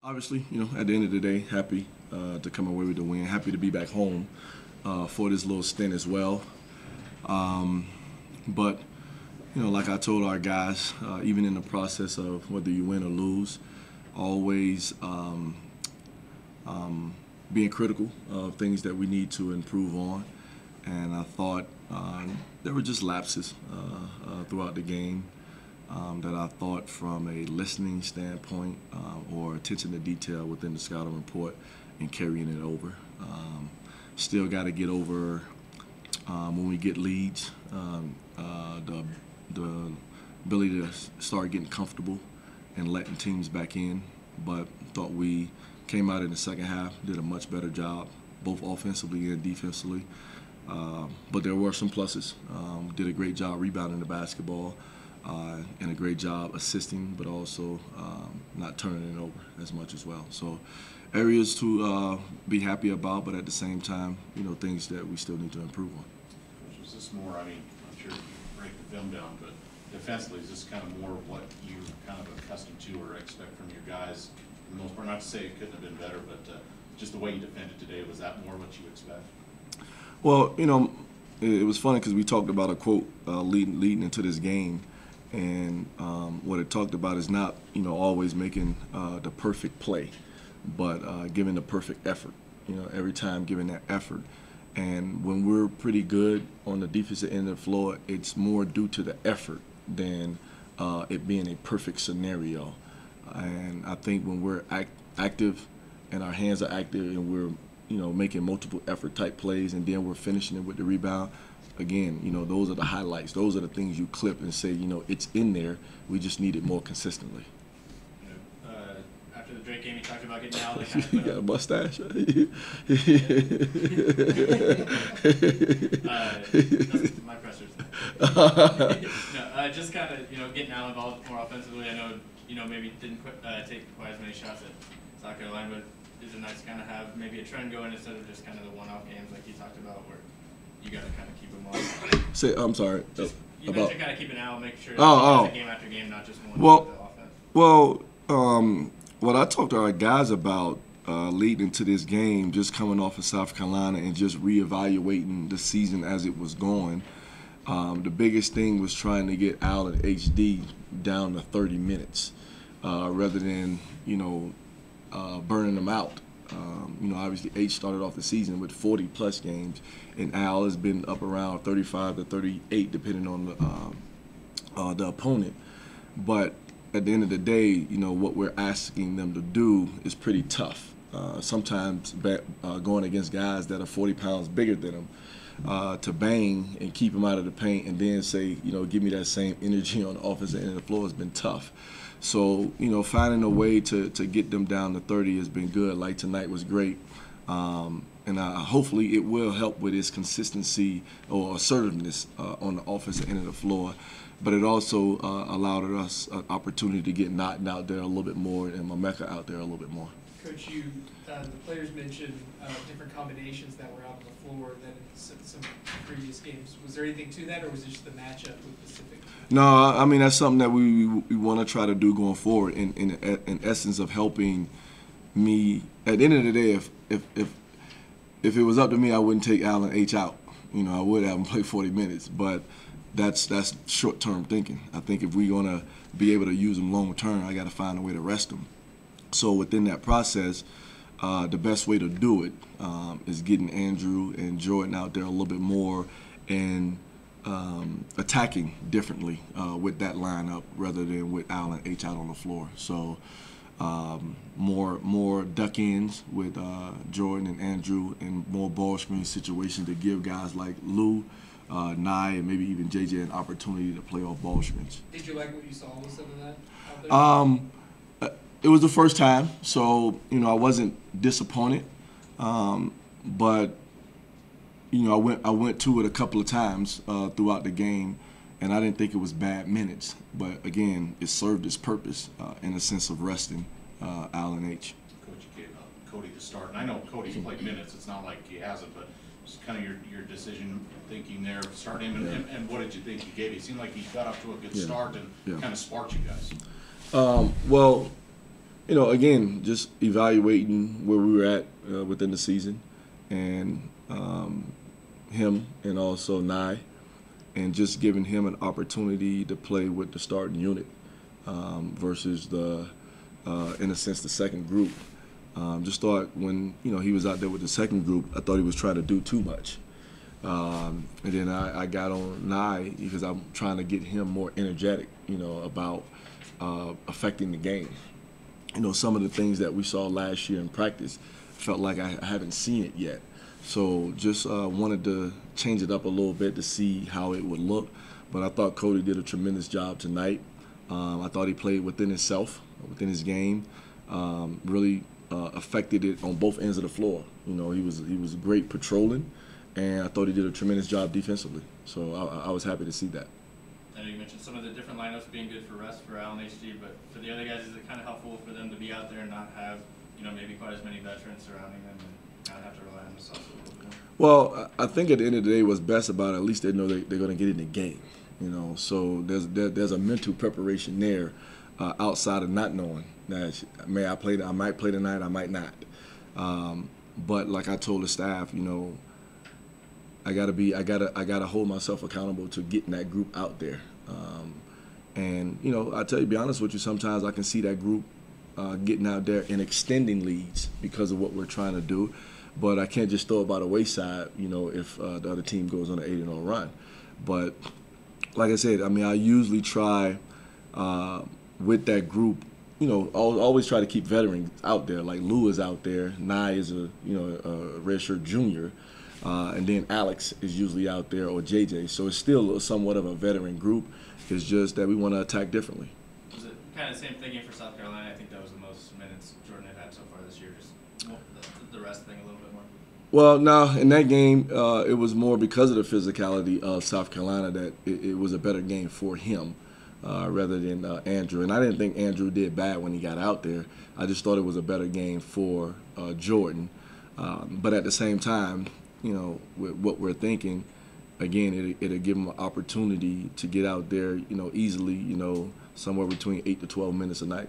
Obviously, at the end of the day, happy to come away with the win. Happy to be back home for this little stint as well. But, like I told our guys, even in the process of whether you win or lose, always being critical of things that we need to improve on. And I thought there were just lapses throughout the game. That I thought from a listening standpoint or attention to detail within the scouting report and carrying it over. Still got to get over when we get leads, the ability to start getting comfortable and letting teams back in. But thought we came out in the second half, did a much better job, both offensively and defensively. But there were some pluses. Did a great job rebounding the basketball. And a great job assisting, but also not turning it over as much as well. So areas to be happy about, but at the same time, things that we still need to improve on. Coach, was this more, I'm sure you break the film down, but defensively, is this kind of more of what you're kind of accustomed to or expect from your guys for the most part? Not to say it couldn't have been better, but just the way you defended today, was that more what you expect? Well, it was funny because we talked about a quote leading into this game. And what it talked about is not, always making the perfect play, but giving the perfect effort. Every time giving that effort. And when we're pretty good on the defensive end of the floor, it's more due to the effort than it being a perfect scenario. And I think when we're active and our hands are active and we're, making multiple effort type plays and then we're finishing it with the rebound, again, those are the highlights. Those are the things you clip and say, it's in there. We just need it more consistently. After the Drake game, you talked about getting out. You got a mustache. My pressure's just kind of, getting Alan involved more offensively. I know, maybe didn't take quite as many shots at South Carolina, but is it nice to kind of have maybe a trend going instead of just kind of the one-off games like you talked about where you got to kind of keep them on. I'm sorry. You mentioned kind of keeping an eye, make sure game after game, not just one. What I talked to our guys about leading into this game, just coming off of South Carolina and just reevaluating the season as it was going, the biggest thing was trying to get Al and HD down to 30 minutes rather than, burning them out. Obviously H started off the season with 40-plus games, and Al has been up around 35 to 38, depending on the opponent. But at the end of the day, what we're asking them to do is pretty tough. Sometimes going against guys that are 40 pounds bigger than them, to bang and keep them out of the paint and then say, give me that same energy on the offensive end of the floor has been tough. So, finding a way to get them down to 30 has been good. Like tonight was great. And hopefully it will help with his consistency or assertiveness on the offensive end of the floor. But it also allowed us an opportunity to get Naughton out there a little bit more and Mameka out there a little bit more. Coach, the players mentioned different combinations that were out on the floor than in some previous games. Was there anything to that, or was it just the matchup with Pacific? No, that's something that we want to try to do going forward. In essence of helping me. At the end of the day, if it was up to me, I wouldn't take Alan H out. I would have him play 40 minutes, but that's short-term thinking. I think if we're gonna be able to use him long-term, I got to find a way to rest him. So within that process, the best way to do it is getting Andrew and Jordan out there a little bit more and attacking differently with that lineup rather than with Alan H out on the floor. So more duck-ins with Jordan and Andrew and more ball screen situations to give guys like Lou, Nye, and maybe even JJ an opportunity to play off ball screens. Did you like what you saw with some of that out there? It was the first time, so I wasn't disappointed, but I went to it a couple of times throughout the game, and I didn't think it was bad minutes. But again, it served its purpose in a sense of resting Alan H. Coach, you gave Cody the start, and I know Cody's played minutes. It's not like he hasn't, but just kind of your decision thinking there, starting him, and what did you think he gave you? It seemed like he got off to a good start and kind of sparked you guys. Well, Again, just evaluating where we were at within the season, and him, and also Nye, and just giving him an opportunity to play with the starting unit versus in a sense, the second group. Just thought when he was out there with the second group, I thought he was trying to do too much. And then I got on Nye because I'm trying to get him more energetic, about affecting the game. Some of the things that we saw last year in practice felt like I haven't seen it yet. So just wanted to change it up a little bit to see how it would look. But I thought Cody did a tremendous job tonight. I thought he played within himself, within his game. Really affected it on both ends of the floor. He was great patrolling, and I thought he did a tremendous job defensively. So I was happy to see that. I know you mentioned some of the different lineups being good for rest for Alan HG, but for the other guys, is it kind of helpful for them to be out there and not have, maybe quite as many veterans surrounding them and kind of have to rely on themselves a little bit more? Well, I think at the end of the day, what's best about it, at least they know they're going to get in the game. So there's a mental preparation there outside of not knowing that I might play tonight, I might not. But like I told the staff, I gotta hold myself accountable to getting that group out there. And I tell you, to be honest with you, sometimes I can see that group getting out there and extending leads because of what we're trying to do. But I can't just throw it by the wayside, if the other team goes on an 8-0 run. But like I said, I usually try with that group, always try to keep veterans out there. Like Lou is out there, Nye is a redshirt junior. And then Alex is usually out there, or JJ. So it's still somewhat of a veteran group. It's just that we want to attack differently. Was it kind of the same thinking for South Carolina? I think that was the most minutes Jordan had so far this year. Just the rest thing a little bit more. Well, no, in that game, it was more because of the physicality of South Carolina that it was a better game for him rather than Andrew. And I didn't think Andrew did bad when he got out there. I just thought it was a better game for Jordan. But at the same time, with what we're thinking, again, it'll give them an opportunity to get out there, easily, somewhere between 8 to 12 minutes a night.